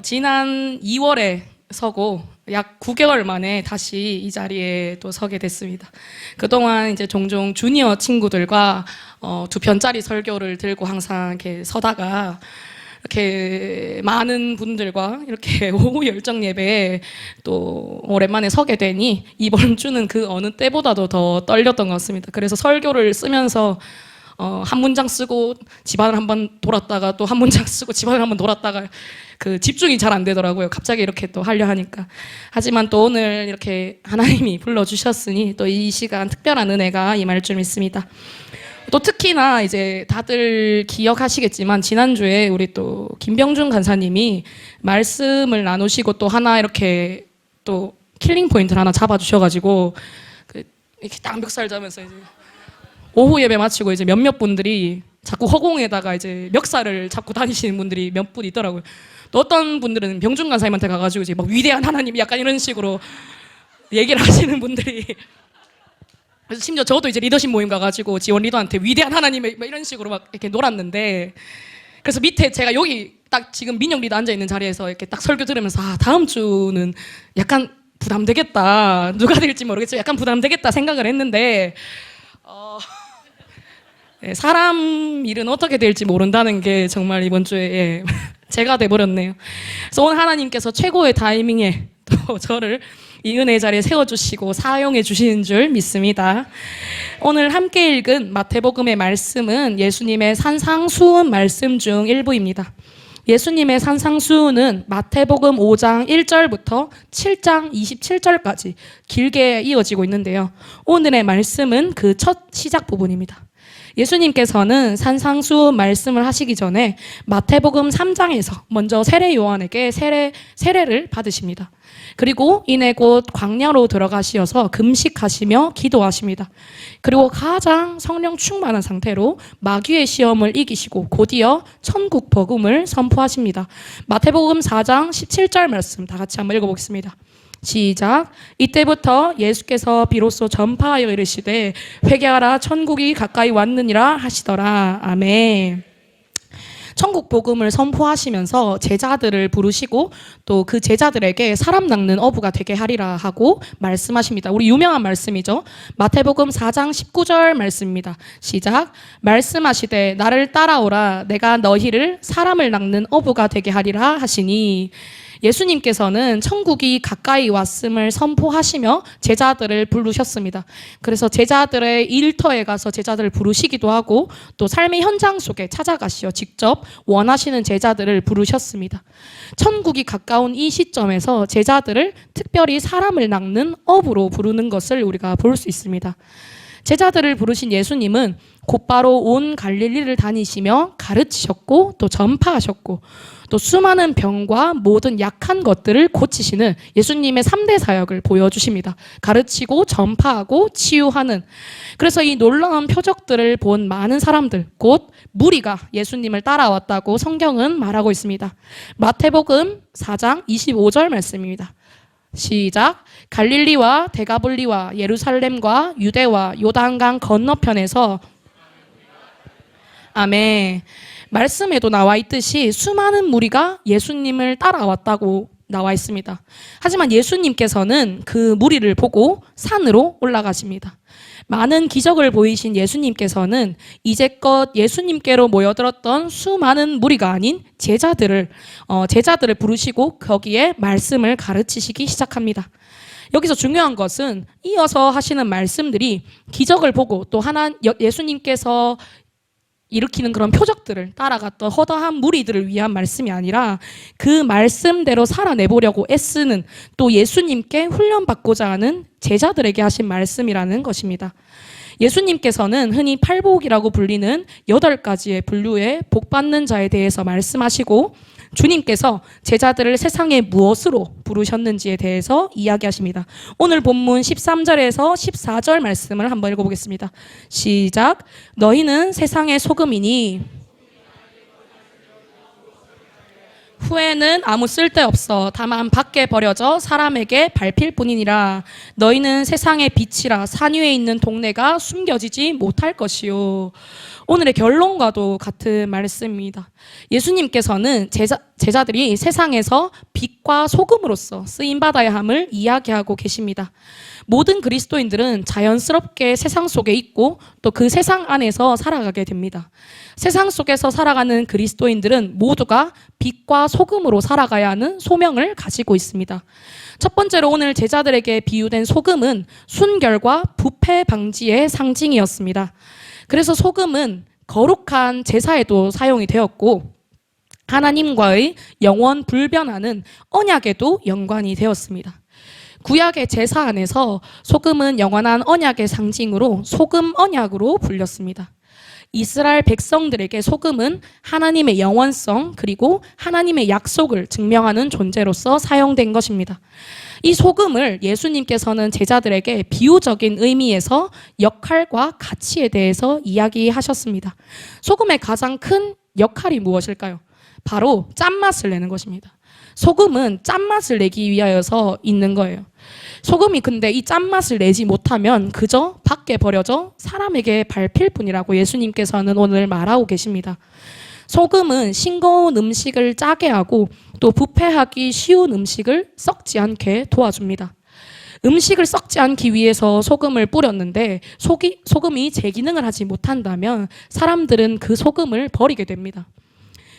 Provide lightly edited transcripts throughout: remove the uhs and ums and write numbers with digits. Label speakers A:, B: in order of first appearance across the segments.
A: 지난 2월에 서고 약 9개월 만에 다시 이 자리에 또 서게 됐습니다. 그동안 이제 종종 주니어 친구들과 2편짜리 설교를 들고 항상 이렇게 서다가 이렇게 많은 분들과 이렇게 오후 열정 예배에 또 오랜만에 서게 되니 이번 주는 그 어느 때보다도 더 떨렸던 것 같습니다. 그래서 설교를 쓰면서 한 문장 쓰고 집안을 한번 돌았다가 또 한 문장 쓰고 집안을 한번 돌았다가 그 집중이 잘 안 되더라고요. 갑자기 이렇게 또 하려 하니까. 하지만 또 오늘 이렇게 하나님이 불러주셨으니 또 이 시간 특별한 은혜가 임할 줄 믿습니다. 또 특히나 이제 다들 기억하시겠지만 지난주에 우리 또 김병준 간사님이 말씀을 나누시고 또 하나 이렇게 또 킬링 포인트를 하나 잡아주셔가지고 이렇게 딱 멱살 잡으면서 이제 오후 예배 마치고 이제 몇몇 분들이 자꾸 허공에다가 이제 멱살을 잡고 다니시는 분들이 몇 분 있더라고요. 또 어떤 분들은 병준 간사님한테 가가지고 이제 막 위대한 하나님 약간 이런 식으로 얘기를 하시는 분들이, 그래서 심지어 저도 이제 리더십 모임 가가지고 지원 리더한테 위대한 하나님 이런 식으로 막 이렇게 놀았는데, 그래서 밑에 제가 여기 딱 지금 민영 리더 앉아 있는 자리에서 이렇게 딱 설교 들으면서 다음 주는 약간 부담되겠다, 누가 될지 모르겠지만 약간 부담되겠다 생각을 했는데 사람 일은 어떻게 될지 모른다는 게 정말 이번 주에 제가 돼버렸네요. 그래서 오늘 하나님께서 최고의 타이밍에 또 저를 이 은혜의 자리에 세워주시고 사용해 주시는 줄 믿습니다. 오늘 함께 읽은 마태복음의 말씀은 예수님의 산상수훈 말씀 중 일부입니다. 예수님의 산상수훈은 마태복음 5장 1절부터 7장 27절까지 길게 이어지고 있는데요. 오늘의 말씀은 그 첫 시작 부분입니다. 예수님께서는 산상수훈 말씀을 하시기 전에 마태복음 3장에서 먼저 세례 요한에게 세례를 받으십니다. 그리고 이내 곧 광야로 들어가시어서 금식하시며 기도하십니다. 그리고 가장 성령 충만한 상태로 마귀의 시험을 이기시고 곧이어 천국 복음을 선포하십니다. 마태복음 4장 17절 말씀 다 같이 한번 읽어보겠습니다. 시작. 이때부터 예수께서 비로소 전파하여 이르시되 회개하라 천국이 가까이 왔느니라 하시더라. 아멘. 천국 복음을 선포하시면서 제자들을 부르시고 또 그 제자들에게 사람 낚는 어부가 되게 하리라 하고 말씀하십니다. 우리 유명한 말씀이죠. 마태복음 4장 19절 말씀입니다. 시작. 말씀하시되 나를 따라오라 내가 너희를 사람을 낚는 어부가 되게 하리라 하시니, 예수님께서는 천국이 가까이 왔음을 선포하시며 제자들을 부르셨습니다. 그래서 제자들의 일터에 가서 제자들을 부르시기도 하고 또 삶의 현장 속에 찾아가시어 직접 원하시는 제자들을 부르셨습니다. 천국이 가까운 이 시점에서 제자들을 특별히 사람을 낚는 어부로 부르는 것을 우리가 볼 수 있습니다. 제자들을 부르신 예수님은 곧바로 온 갈릴리를 다니시며 가르치셨고 또 전파하셨고 또 수많은 병과 모든 약한 것들을 고치시는 예수님의 3대 사역을 보여주십니다. 가르치고 전파하고 치유하는. 그래서 이 놀라운 표적들을 본 많은 사람들, 곧 무리가 예수님을 따라왔다고 성경은 말하고 있습니다. 마태복음 4장 25절 말씀입니다. 시작. 갈릴리와 데가볼리와 예루살렘과 유대와 요단강 건너편에서 아멘. 말씀에도 나와 있듯이 수많은 무리가 예수님을 따라왔다고 나와 있습니다. 하지만 예수님께서는 그 무리를 보고 산으로 올라가십니다. 많은 기적을 보이신 예수님께서는 이제껏 예수님께로 모여들었던 수많은 무리가 아닌 제자들을 부르시고 거기에 말씀을 가르치시기 시작합니다. 여기서 중요한 것은 이어서 하시는 말씀들이 기적을 보고 또 예수님께서 일으키는 그런 표적들을 따라갔던 허다한 무리들을 위한 말씀이 아니라 그 말씀대로 살아내보려고 애쓰는 또 예수님께 훈련받고자 하는 제자들에게 하신 말씀이라는 것입니다. 예수님께서는 흔히 팔복이라고 불리는 8가지의 분류의 복받는 자에 대해서 말씀하시고 주님께서 제자들을 세상에 무엇으로 부르셨는지에 대해서 이야기하십니다. 오늘 본문 13절에서 14절 말씀을 한번 읽어보겠습니다. 시작. 너희는 세상의 소금이니 후에는 아무 쓸데없어 다만 밖에 버려져 사람에게 밟힐 뿐이니라. 너희는 세상의 빛이라 산 위에 있는 동네가 숨겨지지 못할 것이요. 오늘의 결론과도 같은 말씀입니다. 예수님께서는 제자들이 세상에서 빛과 소금으로서 쓰임받아야 함을 이야기하고 계십니다. 모든 그리스도인들은 자연스럽게 세상 속에 있고 또 그 세상 안에서 살아가게 됩니다. 세상 속에서 살아가는 그리스도인들은 모두가 빛과 소금으로 살아가야 하는 소명을 가지고 있습니다. 첫 번째로 오늘 제자들에게 비유된 소금은 순결과 부패 방지의 상징이었습니다. 그래서 소금은 거룩한 제사에도 사용이 되었고 하나님과의 영원 불변하는 언약에도 연관이 되었습니다. 구약의 제사 안에서 소금은 영원한 언약의 상징으로 소금 언약으로 불렸습니다. 이스라엘 백성들에게 소금은 하나님의 영원성 그리고 하나님의 약속을 증명하는 존재로서 사용된 것입니다. 이 소금을 예수님께서는 제자들에게 비유적인 의미에서 역할과 가치에 대해서 이야기하셨습니다. 소금의 가장 큰 역할이 무엇일까요? 바로 짠맛을 내는 것입니다. 소금은 짠맛을 내기 위하여서 있는 거예요. 소금이 근데 이 짠맛을 내지 못하면 그저 밖에 버려져 사람에게 밟힐 뿐이라고 예수님께서는 오늘 말하고 계십니다. 소금은 싱거운 음식을 짜게 하고 또 부패하기 쉬운 음식을 썩지 않게 도와줍니다. 음식을 썩지 않기 위해서 소금을 뿌렸는데 소금이 제 기능을 하지 못한다면 사람들은 그 소금을 버리게 됩니다.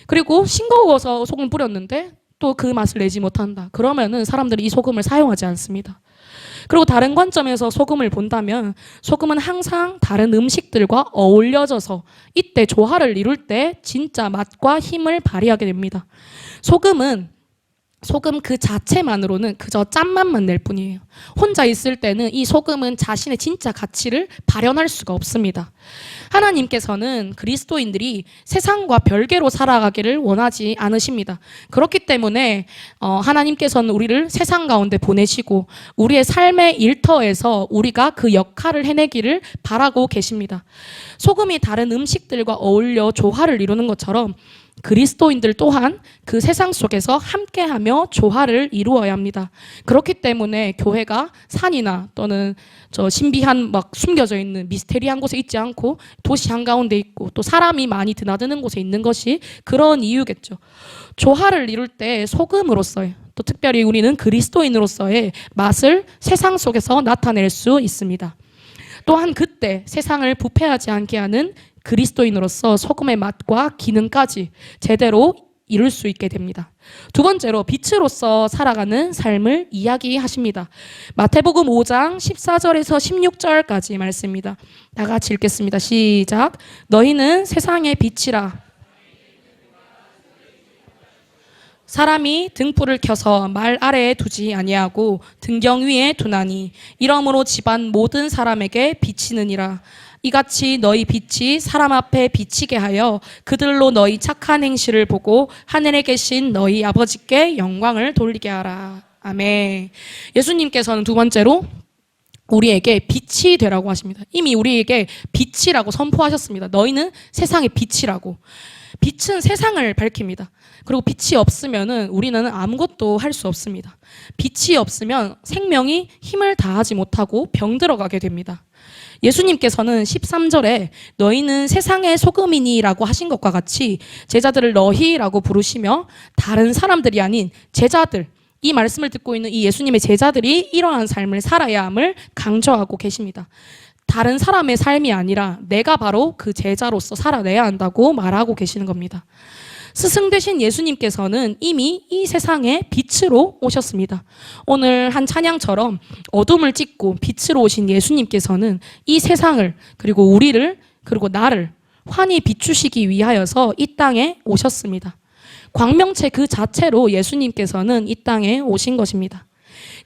A: 그리고 싱거워서 소금 뿌렸는데 또 그 맛을 내지 못한다. 그러면은 사람들이 이 소금을 사용하지 않습니다. 그리고 다른 관점에서 소금을 본다면 소금은 항상 다른 음식들과 어울려져서 이때 조화를 이룰 때 진짜 맛과 힘을 발휘하게 됩니다. 소금 그 자체만으로는 그저 짠맛만 낼 뿐이에요. 혼자 있을 때는 이 소금은 자신의 진짜 가치를 발현할 수가 없습니다. 하나님께서는 그리스도인들이 세상과 별개로 살아가기를 원하지 않으십니다. 그렇기 때문에 하나님께서는 우리를 세상 가운데 보내시고 우리의 삶의 일터에서 우리가 그 역할을 해내기를 바라고 계십니다. 소금이 다른 음식들과 어울려 조화를 이루는 것처럼 그리스도인들 또한 그 세상 속에서 함께하며 조화를 이루어야 합니다. 그렇기 때문에 교회가 산이나 또는 저 신비한 막 숨겨져 있는 미스테리한 곳에 있지 않고 도시 한가운데 있고 또 사람이 많이 드나드는 곳에 있는 것이 그런 이유겠죠. 조화를 이룰 때 소금으로서의 또 특별히 우리는 그리스도인으로서의 맛을 세상 속에서 나타낼 수 있습니다. 또한 그때 세상을 부패하지 않게 하는 그리스도인으로서 소금의 맛과 기능까지 제대로 이룰 수 있게 됩니다. 두 번째로 빛으로서 살아가는 삶을 이야기하십니다. 마태복음 5장 14절에서 16절까지 말씀입니다. 다 같이 읽겠습니다. 시작. 너희는 세상의 빛이라. 사람이 등불을 켜서 말 아래에 두지 아니하고 등경 위에 두나니 이러므로 집안 모든 사람에게 비치느니라. 이같이 너희 빛이 사람 앞에 비치게 하여 그들로 너희 착한 행실을 보고 하늘에 계신 너희 아버지께 영광을 돌리게 하라. 아멘. 예수님께서는 두 번째로 우리에게 빛이 되라고 하십니다. 이미 우리에게 빛이라고 선포하셨습니다. 너희는 세상의 빛이라고. 빛은 세상을 밝힙니다. 그리고 빛이 없으면은 우리는 아무것도 할 수 없습니다. 빛이 없으면 생명이 힘을 다하지 못하고 병들어가게 됩니다. 예수님께서는 13절에 너희는 세상의 소금이니라고 하신 것과 같이 제자들을 너희라고 부르시며 다른 사람들이 아닌 제자들, 이 말씀을 듣고 있는 이 예수님의 제자들이 이러한 삶을 살아야 함을 강조하고 계십니다. 다른 사람의 삶이 아니라 내가 바로 그 제자로서 살아내야 한다고 말하고 계시는 겁니다. 스승 되신 예수님께서는 이미 이 세상에 빛으로 오셨습니다. 오늘 한 찬양처럼 어둠을 찢고 빛으로 오신 예수님께서는 이 세상을 그리고 우리를 그리고 나를 환히 비추시기 위하여서 이 땅에 오셨습니다. 광명체 그 자체로 예수님께서는 이 땅에 오신 것입니다.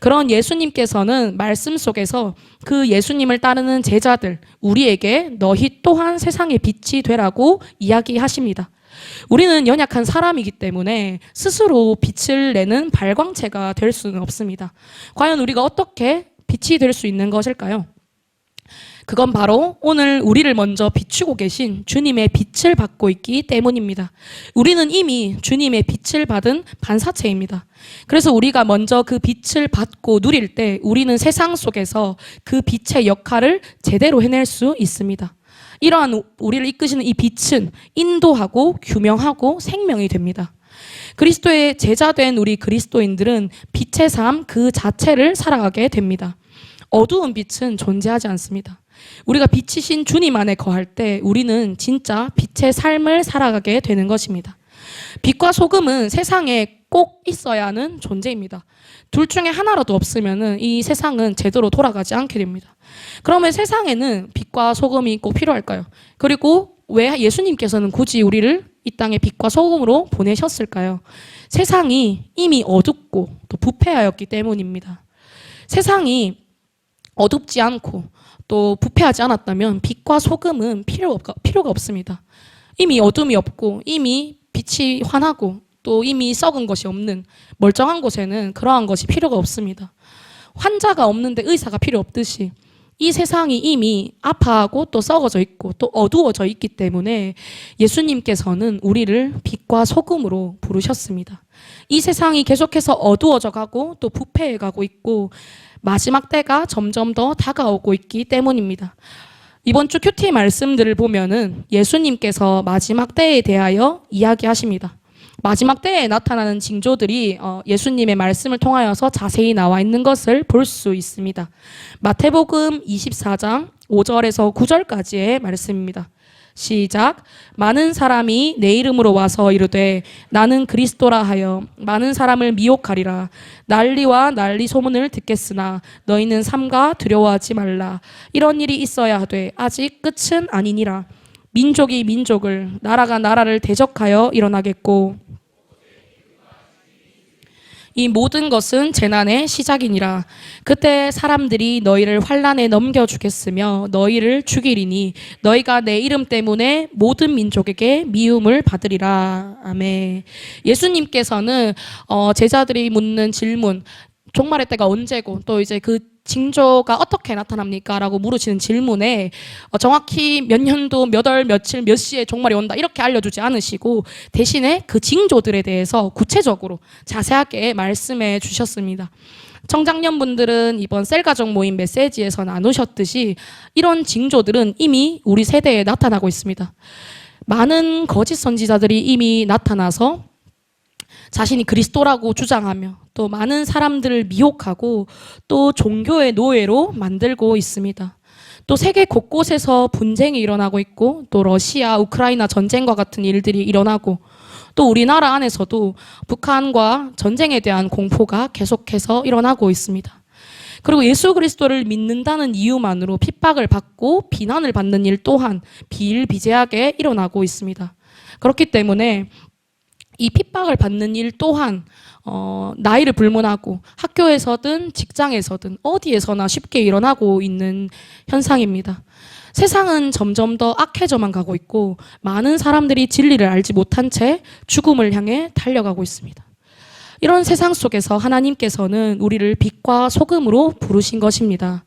A: 그런 예수님께서는 말씀 속에서 그 예수님을 따르는 제자들, 우리에게 너희 또한 세상의 빛이 되라고 이야기하십니다. 우리는 연약한 사람이기 때문에 스스로 빛을 내는 발광체가 될 수는 없습니다. 과연 우리가 어떻게 빛이 될 수 있는 것일까요? 그건 바로 오늘 우리를 먼저 비추고 계신 주님의 빛을 받고 있기 때문입니다. 우리는 이미 주님의 빛을 받은 반사체입니다. 그래서 우리가 먼저 그 빛을 받고 누릴 때 우리는 세상 속에서 그 빛의 역할을 제대로 해낼 수 있습니다. 이러한 우리를 이끄시는 이 빛은 인도하고 규명하고 생명이 됩니다. 그리스도의 제자된 우리 그리스도인들은 빛의 삶 그 자체를 살아가게 됩니다. 어두운 빛은 존재하지 않습니다. 우리가 빛이신 주님 안에 거할 때 우리는 진짜 빛의 삶을 살아가게 되는 것입니다. 빛과 소금은 세상에 꼭 있어야 하는 존재입니다. 둘 중에 하나라도 없으면 이 세상은 제대로 돌아가지 않게 됩니다. 그러면 세상에는 빛과 소금이 꼭 필요할까요? 그리고 왜 예수님께서는 굳이 우리를 이 땅에 빛과 소금으로 보내셨을까요? 세상이 이미 어둡고 또 부패하였기 때문입니다. 세상이 어둡지 않고 또 부패하지 않았다면 빛과 소금은 필요가 없습니다. 이미 어둠이 없고 이미 빛이 환하고 또 이미 썩은 것이 없는 멀쩡한 곳에는 그러한 것이 필요가 없습니다. 환자가 없는데 의사가 필요 없듯이 이 세상이 이미 아파하고 또 썩어져 있고 또 어두워져 있기 때문에 예수님께서는 우리를 빛과 소금으로 부르셨습니다. 이 세상이 계속해서 어두워져 가고 또 부패해 가고 있고 마지막 때가 점점 더 다가오고 있기 때문입니다. 이번 주 큐티 말씀들을 보면은 예수님께서 마지막 때에 대하여 이야기하십니다. 마지막 때에 나타나는 징조들이 예수님의 말씀을 통하여서 자세히 나와 있는 것을 볼 수 있습니다. 마태복음 24장 5절에서 9절까지의 말씀입니다. 시작. 많은 사람이 내 이름으로 와서 이르되 나는 그리스도라 하여 많은 사람을 미혹하리라. 난리와 난리 소문을 듣겠으나 너희는 삼가 두려워하지 말라. 이런 일이 있어야 하되 아직 끝은 아니니라. 민족이 민족을 나라가 나라를 대적하여 일어나겠고 이 모든 것은 재난의 시작이니라. 그때 사람들이 너희를 환난에 넘겨주겠으며 너희를 죽이리니 너희가 내 이름 때문에 모든 민족에게 미움을 받으리라. 아멘. 예수님께서는 제자들이 묻는 질문, 종말의 때가 언제고 또 이제 그 징조가 어떻게 나타납니까? 라고 물으시는 질문에 정확히 몇 년도, 몇 월, 며칠, 몇 시에 종말이 온다 이렇게 알려주지 않으시고 대신에 그 징조들에 대해서 구체적으로 자세하게 말씀해 주셨습니다. 청장년분들은 이번 셀가족 모임 메시지에서 나누셨듯이 이런 징조들은 이미 우리 세대에 나타나고 있습니다. 많은 거짓 선지자들이 이미 나타나서 자신이 그리스도라고 주장하며 또 많은 사람들을 미혹하고 또 종교의 노예로 만들고 있습니다. 또 세계 곳곳에서 분쟁이 일어나고 있고 또 러시아, 우크라이나 전쟁과 같은 일들이 일어나고 또 우리나라 안에서도 북한과 전쟁에 대한 공포가 계속해서 일어나고 있습니다. 그리고 예수 그리스도를 믿는다는 이유만으로 핍박을 받고 비난을 받는 일 또한 비일비재하게 일어나고 있습니다. 그렇기 때문에 이 핍박을 받는 일 또한 나이를 불문하고 학교에서든 직장에서든 어디에서나 쉽게 일어나고 있는 현상입니다. 세상은 점점 더 악해져만 가고 있고 많은 사람들이 진리를 알지 못한 채 죽음을 향해 달려가고 있습니다. 이런 세상 속에서 하나님께서는 우리를 빛과 소금으로 부르신 것입니다.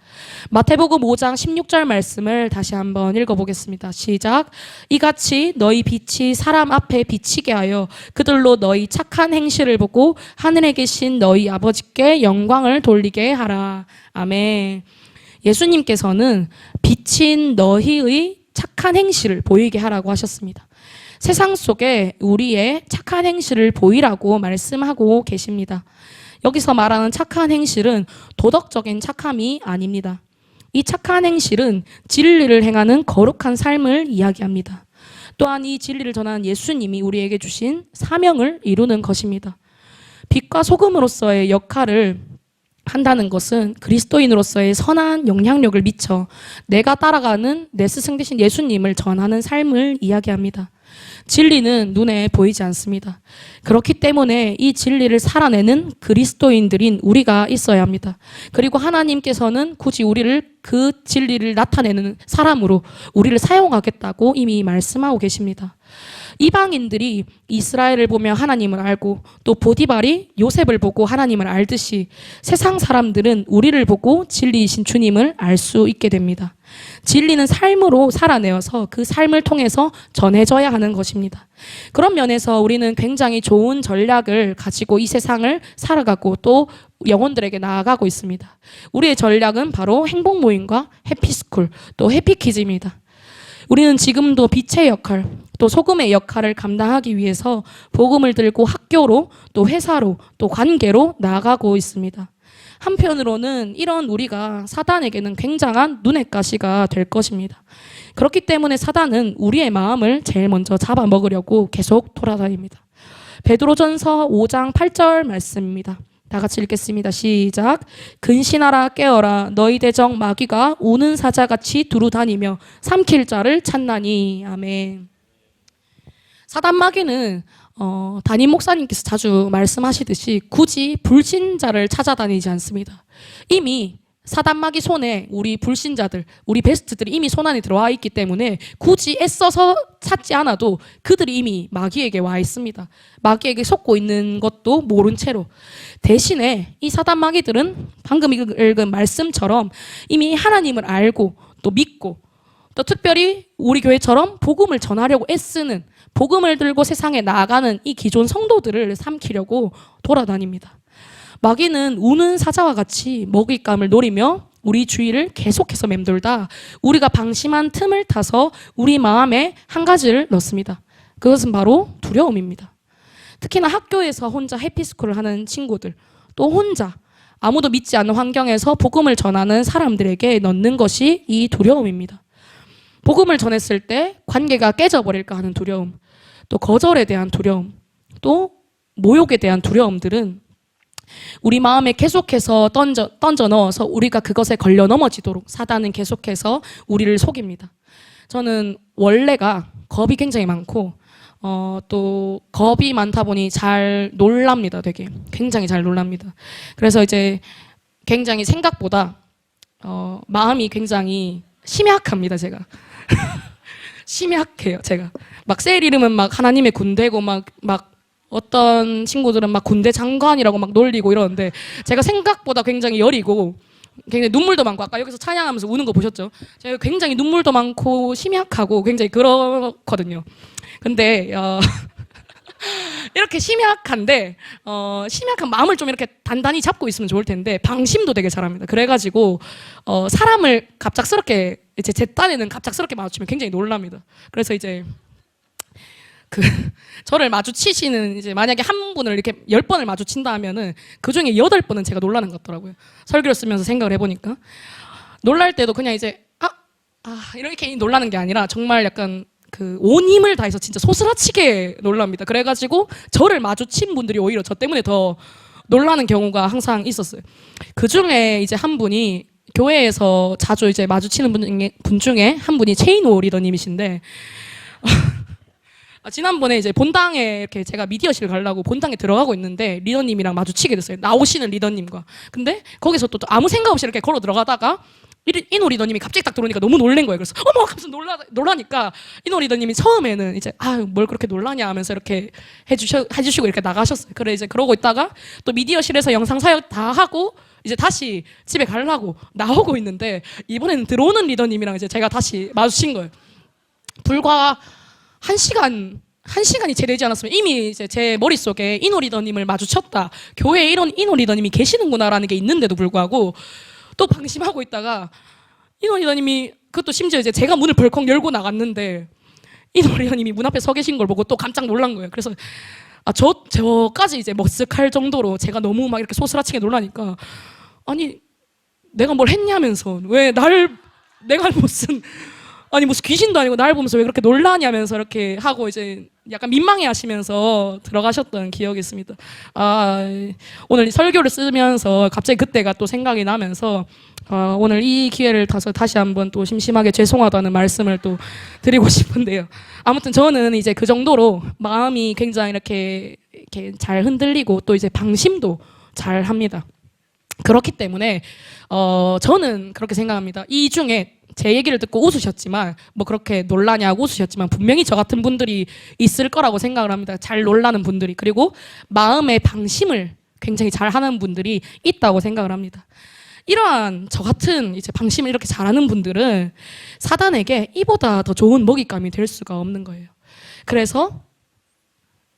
A: 마태복음 5장 16절 말씀을 다시 한번 읽어보겠습니다. 시작. 이같이 너희 빛이 사람 앞에 비치게 하여 그들로 너희 착한 행실을 보고 하늘에 계신 너희 아버지께 영광을 돌리게 하라. 아멘. 예수님께서는 빛인 너희의 착한 행실을 보이게 하라고 하셨습니다. 세상 속에 우리의 착한 행실을 보이라고 말씀하고 계십니다. 여기서 말하는 착한 행실은 도덕적인 착함이 아닙니다. 이 착한 행실은 진리를 행하는 거룩한 삶을 이야기합니다. 또한 이 진리를 전하는 예수님이 우리에게 주신 사명을 이루는 것입니다. 빛과 소금으로서의 역할을 한다는 것은 그리스도인으로서의 선한 영향력을 미쳐 내가 따라가는 내 스승 되신 예수님을 전하는 삶을 이야기합니다. 진리는 눈에 보이지 않습니다. 그렇기 때문에 이 진리를 살아내는 그리스도인들인 우리가 있어야 합니다. 그리고 하나님께서는 굳이 우리를 그 진리를 나타내는 사람으로 우리를 사용하겠다고 이미 말씀하고 계십니다. 이방인들이 이스라엘을 보며 하나님을 알고 또 보디발이 요셉을 보고 하나님을 알듯이 세상 사람들은 우리를 보고 진리이신 주님을 알 수 있게 됩니다. 진리는 삶으로 살아내어서 그 삶을 통해서 전해져야 하는 것입니다. 그런 면에서 우리는 굉장히 좋은 전략을 가지고 이 세상을 살아가고 또 영혼들에게 나아가고 있습니다. 우리의 전략은 바로 행복모임과 해피스쿨 또 해피키즈입니다. 우리는 지금도 빛의 역할, 또 소금의 역할을 감당하기 위해서 복음을 들고 학교로 또 회사로 또 관계로 나아가고 있습니다. 한편으로는 이런 우리가 사단에게는 굉장한 눈의 가시가 될 것입니다. 그렇기 때문에 사단은 우리의 마음을 제일 먼저 잡아먹으려고 계속 돌아다닙니다. 베드로전서 5장 8절 말씀입니다. 다 같이 읽겠습니다. 시작. 근신하라 깨어라 너희 대적 마귀가 우는 사자같이 두루다니며 삼킬 자를 찾나니. 아멘. 사단 마귀는 담임 목사님께서 자주 말씀하시듯이 굳이 불신자를 찾아다니지 않습니다. 이미 사단 마귀 손에 우리 불신자들, 우리 베스트들이 이미 손 안에 들어와 있기 때문에 굳이 애써서 찾지 않아도 그들이 이미 마귀에게 와 있습니다. 마귀에게 속고 있는 것도 모른 채로. 대신에 이 사단 마귀들은 방금 읽은 말씀처럼 이미 하나님을 알고 또 믿고 또 특별히 우리 교회처럼 복음을 전하려고 애쓰는, 복음을 들고 세상에 나아가는 이 기존 성도들을 삼키려고 돌아다닙니다. 마귀는 우는 사자와 같이 먹잇감을 노리며 우리 주위를 계속해서 맴돌다 우리가 방심한 틈을 타서 우리 마음에 한 가지를 넣습니다. 그것은 바로 두려움입니다. 특히나 학교에서 혼자 해피스쿨을 하는 친구들, 또 혼자 아무도 믿지 않는 환경에서 복음을 전하는 사람들에게 넣는 것이 이 두려움입니다. 복음을 전했을 때 관계가 깨져버릴까 하는 두려움, 또 거절에 대한 두려움, 또 모욕에 대한 두려움들은 우리 마음에 계속해서 던져 넣어서 우리가 그것에 걸려 넘어지도록 사단은 계속해서 우리를 속입니다. 저는 원래가 겁이 굉장히 많고 또 겁이 많다 보니 잘 놀랍니다. 되게 굉장히 잘 놀랍니다. 그래서 이제 굉장히 생각보다 마음이 굉장히 심약합니다. 제가 심약해요. 제가 막 셀 이름은 막 하나님의 군대고 막 어떤 친구들은 막 군대 장관이라고 막 놀리고 이러는데 제가 생각보다 굉장히 여리고 굉장히 눈물도 많고 아까 여기서 찬양하면서 우는 거 보셨죠? 제가 굉장히 눈물도 많고 심약하고 굉장히 그렇거든요. 근데 이렇게 심약한데 심약한 마음을 좀 이렇게 단단히 잡고 있으면 좋을 텐데 방심도 되게 잘합니다. 그래가지고 사람을 갑작스럽게 이제 제 딴에는 갑작스럽게 마주치면 굉장히 놀랍니다. 그래서 이제 저를 마주치시는 이제 만약에 한 분을 이렇게 10번을 마주친다 하면은 그 중에 8번은 제가 놀라는 것 같더라고요. 설교를 쓰면서 생각을 해보니까 놀랄 때도 그냥 이제 이렇게 놀라는 게 아니라 정말 약간 온 힘을 다해서 진짜 소스라치게 놀랍니다. 그래가지고 저를 마주친 분들이 오히려 저 때문에 더 놀라는 경우가 항상 있었어요. 그 중에 이제 한 분이 교회에서 자주 이제 마주치는 분 중에 한 분이 체인호 리더님이신데 지난번에 이제 본당에 이렇게 제가 미디어실 가려고 본당에 들어가고 있는데 리더님이랑 마주치게 됐어요. 나오시는 리더님과. 근데 거기서 또 아무 생각 없이 이렇게 걸어 들어가다가 이노 리더님이 갑자기 딱 들어오니까 너무 놀란 거예요. 그래서 어머 하면서 놀라니까 이노 리더님이 처음에는 이제 뭘 그렇게 놀라냐 하면서 이렇게 해주시고 이렇게 나가셨어요. 그래 이제 그러고 있다가 또 미디어실에서 영상 사역 다 하고 이제 다시 집에 가려고 나오고 있는데 이번에는 들어오는 리더님이랑 이제 제가 다시 마주친 거예요. 불과 한 시간이 채 되지 않았으면 이미 이제 제 머릿속에 이노 리더님을 마주쳤다. 교회에 이런 이노 리더님이 계시는구나라는 게 있는데도 불구하고 또 방심하고 있다가 이노 리더님이 그것도 심지어 이제 제가 문을 벌컥 열고 나갔는데 이노 리더님이 문 앞에 서 계신 걸 보고 또 깜짝 놀란 거예요. 그래서 저까지 이제 머쓱할 정도로 제가 너무 막 이렇게 소스라치게 놀라니까 아니 내가 뭘 했냐면서 왜 내가 무슨 귀신도 아니고 날 보면서 왜 그렇게 놀라냐면서 이렇게 하고 이제 약간 민망해 하시면서 들어가셨던 기억이 있습니다. 오늘 설교를 쓰면서 갑자기 그때가 또 생각이 나면서 오늘 이 기회를 타서 다시 한번 또 심심하게 죄송하다는 말씀을 또 드리고 싶은데요. 아무튼 저는 이제 그 정도로 마음이 굉장히 이렇게 잘 흔들리고 또 이제 방심도 잘 합니다. 그렇기 때문에 저는 그렇게 생각합니다. 이 중에 제 얘기를 듣고 웃으셨지만 뭐 그렇게 놀라냐고 웃으셨지만 분명히 저 같은 분들이 있을 거라고 생각을 합니다. 잘 놀라는 분들이. 그리고 마음의 방심을 굉장히 잘하는 분들이 있다고 생각을 합니다. 이러한 저 같은 이제 방심을 이렇게 잘하는 분들은 사단에게 이보다 더 좋은 먹잇감이 될 수가 없는 거예요. 그래서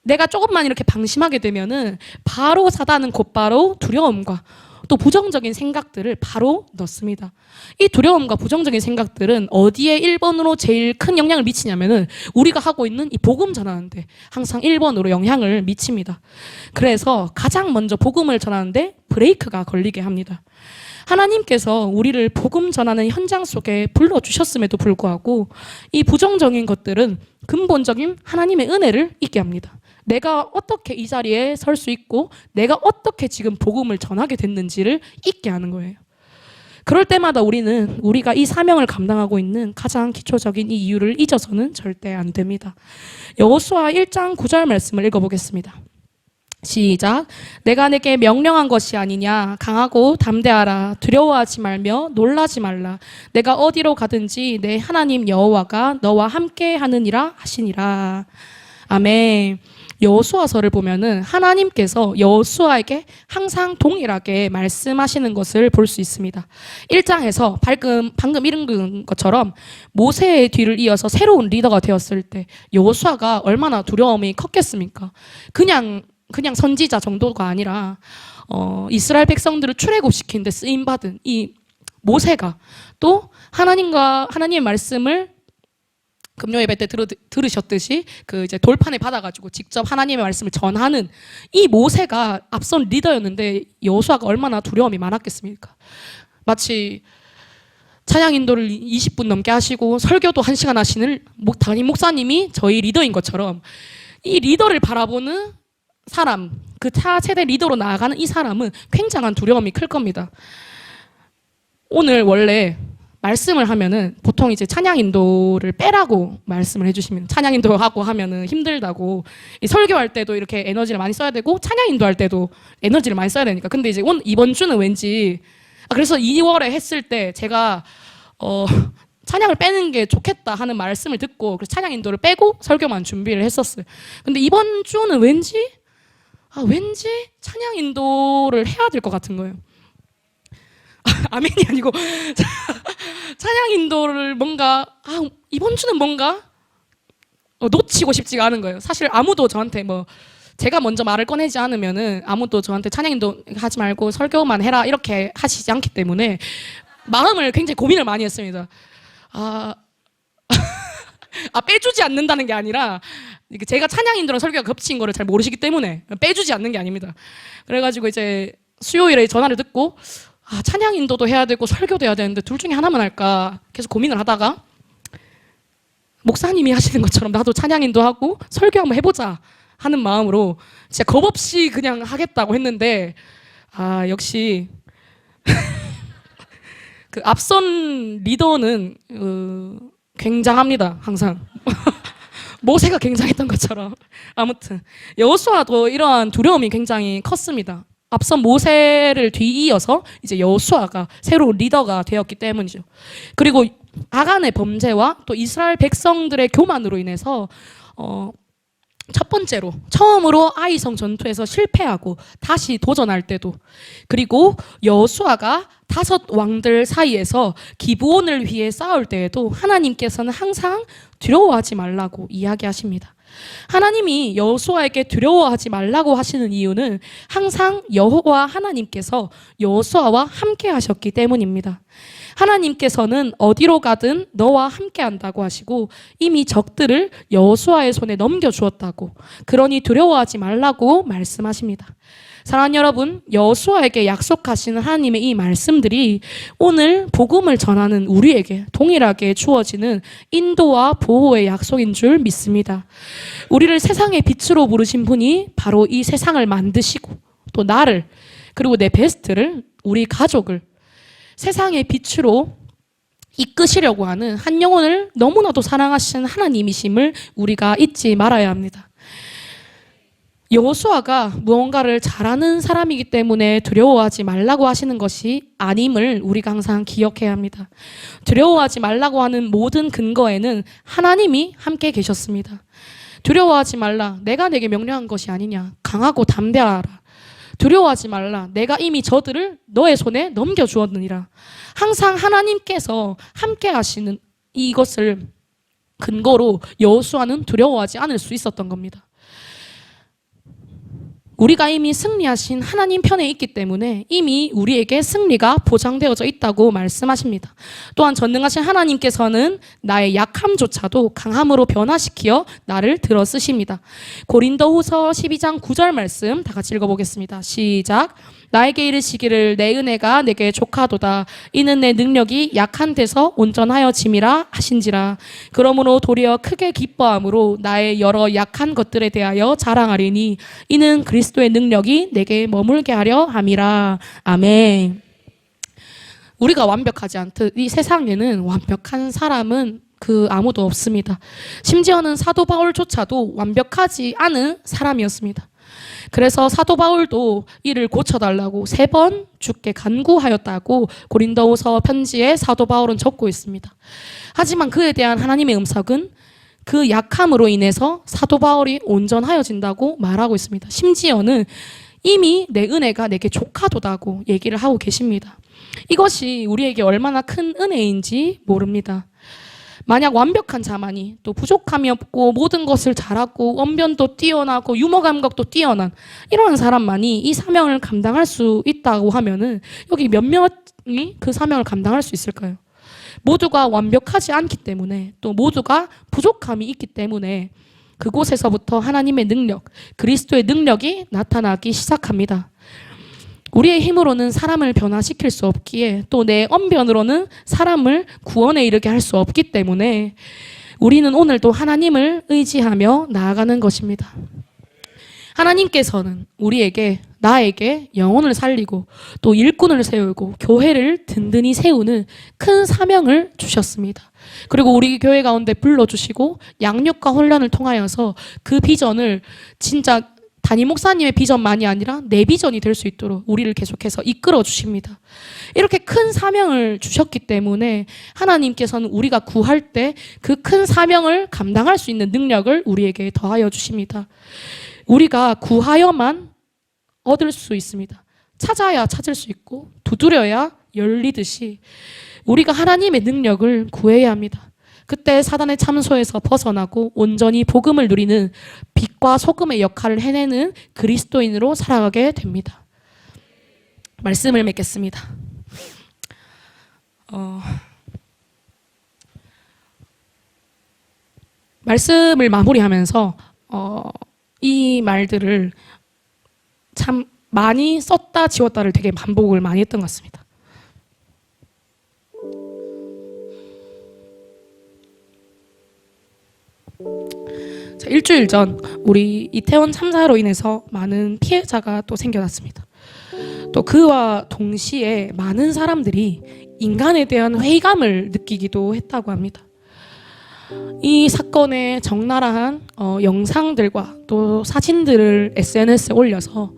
A: 내가 조금만 이렇게 방심하게 되면은 바로 사단은 곧바로 두려움과 또 부정적인 생각들을 바로 넣습니다. 이 두려움과 부정적인 생각들은 어디에 1번으로 제일 큰 영향을 미치냐면은 우리가 하고 있는 이 복음 전하는데 항상 1번으로 영향을 미칩니다. 그래서 가장 먼저 복음을 전하는데 브레이크가 걸리게 합니다. 하나님께서 우리를 복음 전하는 현장 속에 불러주셨음에도 불구하고 이 부정적인 것들은 근본적인 하나님의 은혜를 잊게 합니다. 내가 어떻게 이 자리에 설 수 있고 내가 어떻게 지금 복음을 전하게 됐는지를 잊게 하는 거예요. 그럴 때마다 우리는 우리가 이 사명을 감당하고 있는 가장 기초적인 이 이유를 잊어서는 절대 안 됩니다. 여호수아 1장 9절 말씀을 읽어보겠습니다. 시작. 내가 내게 명령한 것이 아니냐. 강하고 담대하라. 두려워하지 말며 놀라지 말라. 내가 어디로 가든지 내 하나님 여호와가 너와 함께 하느니라 하시니라. 아멘. 여호수아서를 보면은 하나님께서 여호수아에게 항상 동일하게 말씀하시는 것을 볼 수 있습니다. 1장에서 방금 읽은 것처럼 모세의 뒤를 이어서 새로운 리더가 되었을 때 여호수아가 얼마나 두려움이 컸겠습니까? 그냥 선지자 정도가 아니라 이스라엘 백성들을 출애굽시키는 데 쓰임받은 이 모세가 또 하나님의 말씀을 금요 예배 때 들으셨듯이 그 이제 돌판에 받아가지고 직접 하나님의 말씀을 전하는 이 모세가 앞선 리더였는데 여호수아가 얼마나 두려움이 많았겠습니까? 마치 찬양 인도를 20분 넘게 하시고 설교도 1시간 하시는 담임 목사님이 저희 리더인 것처럼 이 리더를 바라보는 사람, 그 차세대 리더로 나아가는 이 사람은 굉장한 두려움이 클 겁니다. 오늘 원래 말씀을 하면은 보통 이제 찬양 인도를 빼라고 말씀을 해주시면 찬양 인도하고 하면은 힘들다고 설교할 때도 이렇게 에너지를 많이 써야 되고 찬양 인도할 때도 에너지를 많이 써야 되니까 근데 이제 이번 주는 왠지 그래서 2월에 했을 때 제가 찬양을 빼는 게 좋겠다 하는 말씀을 듣고 그래서 찬양 인도를 빼고 설교만 준비를 했었어요. 근데 이번 주는 왠지 찬양 인도를 해야 될 것 같은 거예요. 아멘이 아니고 찬양 인도를 뭔가 이번 주는 뭔가 놓치고 싶지가 않은 거예요. 사실 아무도 저한테 제가 먼저 말을 꺼내지 않으면은 아무도 저한테 찬양 인도 하지 말고 설교만 해라 이렇게 하시지 않기 때문에 마음을 굉장히 고민을 많이 했습니다. 빼주지 않는다는 게 아니라 제가 찬양 인도랑 설교가 겹친 거를 잘 모르시기 때문에 빼주지 않는 게 아닙니다. 그래가지고 이제 수요일에 전화를 듣고 찬양 인도도 해야 되고 설교도 해야 되는데 둘 중에 하나만 할까 계속 고민을 하다가 목사님이 하시는 것처럼 나도 찬양 인도하고 설교 한번 해보자 하는 마음으로 진짜 겁없이 그냥 하겠다고 했는데 역시 그 앞선 리더는 굉장합니다. 항상 모세가 굉장했던 것처럼 아무튼 여호수아도 이러한 두려움이 굉장히 컸습니다. 앞선 모세를 뒤이어서 이제 여호수아가 새로운 리더가 되었기 때문이죠. 그리고 아간의 범죄와 또 이스라엘 백성들의 교만으로 인해서 첫 번째로 처음으로 아이성 전투에서 실패하고 다시 도전할 때도 그리고 여호수아가 5 왕들 사이에서 기브온을 위해 싸울 때에도 하나님께서는 항상 두려워하지 말라고 이야기하십니다. 하나님이 여호수아에게 두려워하지 말라고 하시는 이유는 항상 여호와 하나님께서 여호수아와 함께 하셨기 때문입니다. 하나님께서는 어디로 가든 너와 함께 한다고 하시고 이미 적들을 여호수아의 손에 넘겨주었다고 그러니 두려워하지 말라고 말씀하십니다. 사랑하는 여러분, 여호수아에게 약속하시는 하나님의 이 말씀들이 오늘 복음을 전하는 우리에게 동일하게 주어지는 인도와 보호의 약속인 줄 믿습니다. 우리를 세상의 빛으로 부르신 분이 바로 이 세상을 만드시고 또 나를 그리고 내 베스트를 우리 가족을 세상의 빛으로 이끄시려고 하는 한 영혼을 너무나도 사랑하시는 하나님이심을 우리가 잊지 말아야 합니다. 여호수아가 무언가를 잘하는 사람이기 때문에 두려워하지 말라고 하시는 것이 아님을 우리가 항상 기억해야 합니다. 두려워하지 말라고 하는 모든 근거에는 하나님이 함께 계셨습니다. 두려워하지 말라. 내가 내게 명령한 것이 아니냐. 강하고 담대하라. 두려워하지 말라. 내가 이미 저들을 너의 손에 넘겨주었느니라. 항상 하나님께서 함께 하시는 이것을 근거로 여호수아는 두려워하지 않을 수 있었던 겁니다. 우리가 이미 승리하신 하나님 편에 있기 때문에 이미 우리에게 승리가 보장되어져 있다고 말씀하십니다. 또한 전능하신 하나님께서는 나의 약함조차도 강함으로 변화시키어 나를 들어 쓰십니다. 고린도후서 12장 9절 말씀 다 같이 읽어보겠습니다. 시작. 나에게 이르시기를 내 은혜가 내게 족하도다. 이는 내 능력이 약한 데서 온전하여짐이라 하신지라. 그러므로 도리어 크게 기뻐함으로 나의 여러 약한 것들에 대하여 자랑하리니 이는 그리스도의 능력이 내게 머물게 하려 함이라. 아멘. 우리가 완벽하지 않듯 이 세상에는 완벽한 사람은 아무도 없습니다. 심지어는 사도 바울조차도 완벽하지 않은 사람이었습니다. 그래서 사도 바울도 이를 고쳐달라고 3번 주께 간구하였다고 고린도후서 편지에 사도 바울은 적고 있습니다. 하지만 그에 대한 하나님의 음성은 그 약함으로 인해서 사도 바울이 온전하여진다고 말하고 있습니다. 심지어는 이미 내 은혜가 내게 족하도다고 얘기를 하고 계십니다. 이것이 우리에게 얼마나 큰 은혜인지 모릅니다. 만약 완벽한 자만이 또 부족함이 없고 모든 것을 잘하고 언변도 뛰어나고 유머 감각도 뛰어난 이런 사람만이 이 사명을 감당할 수 있다고 하면은 여기 몇 명이 그 사명을 감당할 수 있을까요? 모두가 완벽하지 않기 때문에 또 모두가 부족함이 있기 때문에 그곳에서부터 하나님의 능력, 그리스도의 능력이 나타나기 시작합니다. 우리의 힘으로는 사람을 변화시킬 수 없기에 또 내 언변으로는 사람을 구원에 이르게 할 수 없기 때문에 우리는 오늘도 하나님을 의지하며 나아가는 것입니다. 하나님께서는 우리에게 나에게 영혼을 살리고 또 일꾼을 세우고 교회를 든든히 세우는 큰 사명을 주셨습니다. 그리고 우리 교회 가운데 불러주시고 양육과 훈련을 통하여서 그 비전을 진짜 담임 목사님의 비전만이 아니라 내 비전이 될 수 있도록 우리를 계속해서 이끌어 주십니다. 이렇게 큰 사명을 주셨기 때문에 하나님께서는 우리가 구할 때 그 큰 사명을 감당할 수 있는 능력을 우리에게 더하여 주십니다. 우리가 구하여만 얻을 수 있습니다. 찾아야 찾을 수 있고 두드려야 열리듯이 우리가 하나님의 능력을 구해야 합니다. 그때 사단의 참소에서 벗어나고 온전히 복음을 누리는 빛과 소금의 역할을 해내는 그리스도인으로 살아가게 됩니다. 말씀을 맺겠습니다. 말씀을 마무리하면서 이 말들을 참 많이 썼다 지웠다를 되게 반복을 많이 했던 것 같습니다. 자, 일주일 전 우리 이태원 참사로 인해서 많은 피해자가 또 생겨났습니다. 또 그와 동시에 많은 사람들이 인간에 대한 회의감을 느끼기도 했다고 합니다. 이 사건의 적나라한 영상들과 또 사진들을 SNS에 올려서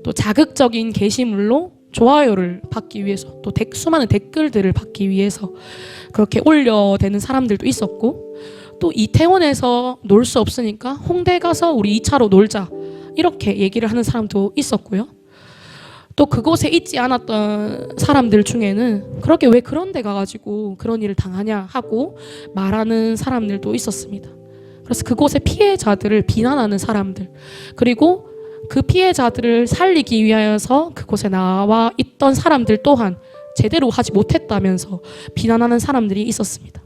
A: 또 자극적인 게시물로 좋아요를 받기 위해서 또 수많은 댓글들을 받기 위해서 그렇게 올려대는 사람들도 있었고 또 이태원에서 놀 수 없으니까 홍대 가서 우리 2차로 놀자 이렇게 얘기를 하는 사람도 있었고요. 또 그곳에 있지 않았던 사람들 중에는 그렇게 왜 그런 데 가가지고 그런 일을 당하냐 하고 말하는 사람들도 있었습니다. 그래서 그곳의 피해자들을 비난하는 사람들 그리고 그 피해자들을 살리기 위하여서 그곳에 나와 있던 사람들 또한 제대로 하지 못했다면서 비난하는 사람들이 있었습니다.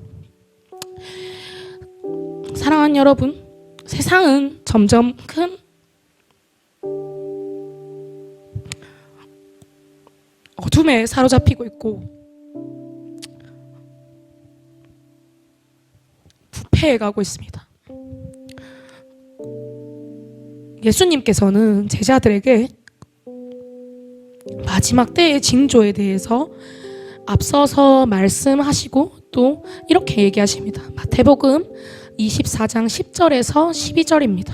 A: 사랑하는 여러분, 세상은 점점 큰 어둠에 사로잡히고 있고 부패해가고 있습니다. 예수님께서는 제자들에게 마지막 때의 징조에 대해서 앞서서 말씀하시고 또 이렇게 얘기하십니다. 마태복음 24장 10절에서 12절입니다.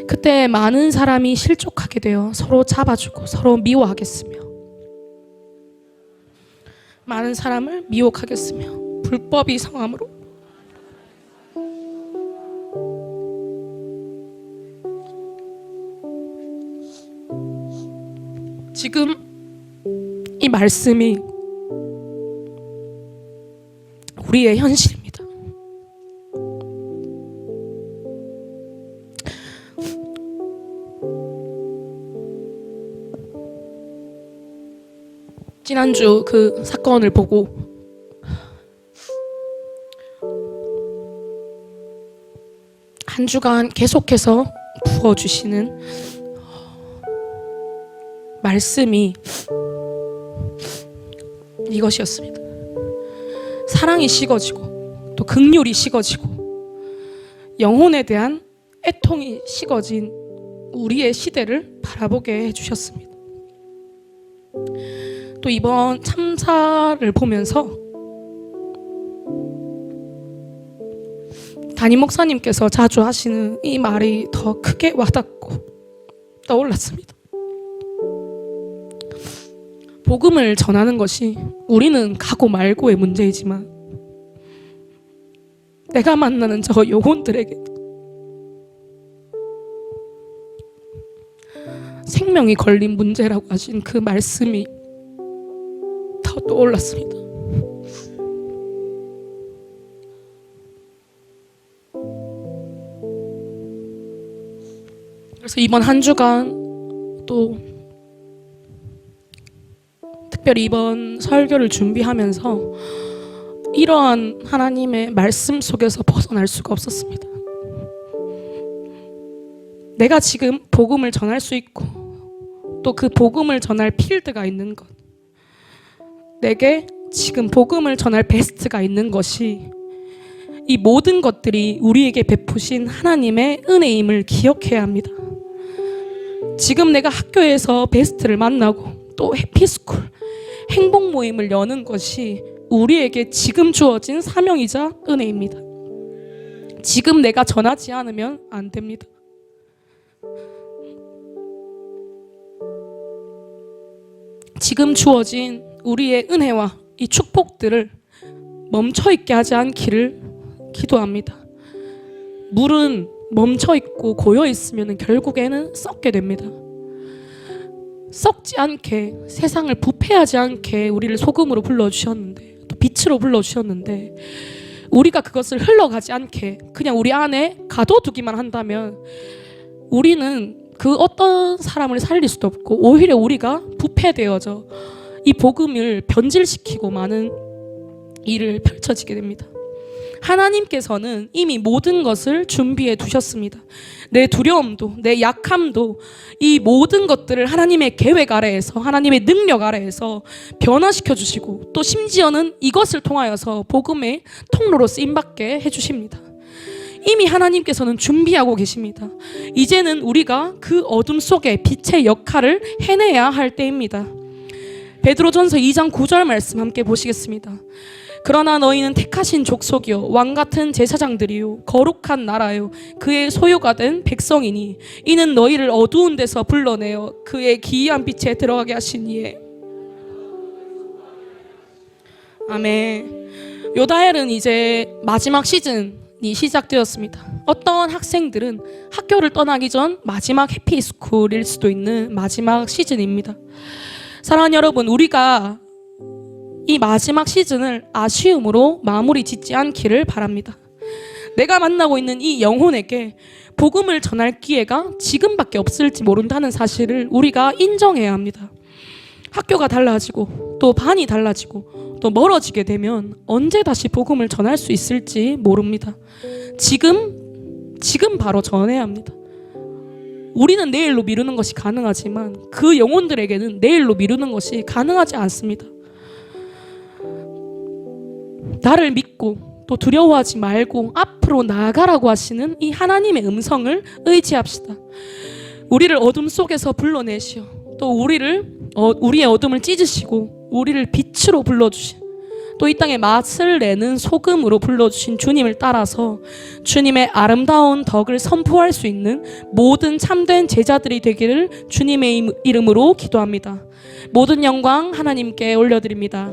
A: 그때 많은 사람이 실족하게 되어 서로 잡아주고 서로 미워하겠으며 많은 사람을 미혹하겠으며 불법이 성함으로 지금 이 말씀이 우리의 현실입니다. 지난주 그 사건을 보고 한 주간 계속해서 부어주시는 말씀이 이것이었습니다. 사랑이 식어지고 또 긍휼이 식어지고 영혼에 대한 애통이 식어진 우리의 시대를 바라보게 해주셨습니다. 또 이번 참사를 보면서 담임 목사님께서 자주 하시는 이 말이 더 크게 와닿고 떠올랐습니다. 복음을 전하는 것이 우리는 가고 말고의 문제이지만 내가 만나는 저 영혼들에게 생명이 걸린 문제라고 하신 그 말씀이 더 떠올랐습니다. 그래서 이번 한 주간 또 특별히 이번 설교를 준비하면서 이러한 하나님의 말씀 속에서 벗어날 수가 없었습니다. 내가 지금 복음을 전할 수 있고 또 그 복음을 전할 필드가 있는 것, 내게 지금 복음을 전할 베스트가 있는 것이 이 모든 것들이 우리에게 베푸신 하나님의 은혜임을 기억해야 합니다. 지금 내가 학교에서 베스트를 만나고 또 해피스쿨, 행복 모임을 여는 것이 우리에게 지금 주어진 사명이자 은혜입니다. 지금 내가 전하지 않으면 안 됩니다. 지금 주어진 우리의 은혜와 이 축복들을 멈춰있게 하지 않기를 기도합니다. 물은 멈춰있고 고여있으면 결국에는 썩게 됩니다. 썩지 않게, 세상을 부패하지 않게 우리를 소금으로 불러주셨는데, 또 빛으로 불러주셨는데, 우리가 그것을 흘러가지 않게 그냥 우리 안에 가둬두기만 한다면 우리는 그 어떤 사람을 살릴 수도 없고 오히려 우리가 부패되어져 이 복음을 변질시키고 많은 일을 펼쳐지게 됩니다. 하나님께서는 이미 모든 것을 준비해 두셨습니다. 내 두려움도, 내 약함도 이 모든 것들을 하나님의 계획 아래에서, 하나님의 능력 아래에서 변화시켜 주시고 또 심지어는 이것을 통하여서 복음의 통로로 쓰임받게 해주십니다. 이미 하나님께서는 준비하고 계십니다. 이제는 우리가 그 어둠 속에 빛의 역할을 해내야 할 때입니다. 베드로전서 2장 9절 말씀 함께 보시겠습니다. 그러나 너희는 택하신 족속이요 왕같은 제사장들이요 거룩한 나라요 그의 소유가 된 백성이니 이는 너희를 어두운 데서 불러내어 그의 기이한 빛에 들어가게 하시니에. 아멘. 요다헬은 이제 마지막 시즌이 시작되었습니다. 어떤 학생들은 학교를 떠나기 전 마지막 해피스쿨일 수도 있는 마지막 시즌입니다. 사랑하는 여러분, 우리가 이 마지막 시즌을 아쉬움으로 마무리 짓지 않기를 바랍니다. 내가 만나고 있는 이 영혼에게 복음을 전할 기회가 지금밖에 없을지 모른다는 사실을 우리가 인정해야 합니다. 학교가 달라지고 또 반이 달라지고 또 멀어지게 되면 언제 다시 복음을 전할 수 있을지 모릅니다. 지금 바로 전해야 합니다. 우리는 내일로 미루는 것이 가능하지만 그 영혼들에게는 내일로 미루는 것이 가능하지 않습니다. 나를 믿고 또 두려워하지 말고 앞으로 나아가라고 하시는 이 하나님의 음성을 의지합시다. 우리를 어둠 속에서 불러내시어 또 우리의 어둠을 찢으시고 우리를 빛으로 불러주신, 또 이 땅에 맛을 내는 소금으로 불러주신 주님을 따라서 주님의 아름다운 덕을 선포할 수 있는 모든 참된 제자들이 되기를 주님의 이름으로 기도합니다. 모든 영광 하나님께 올려드립니다.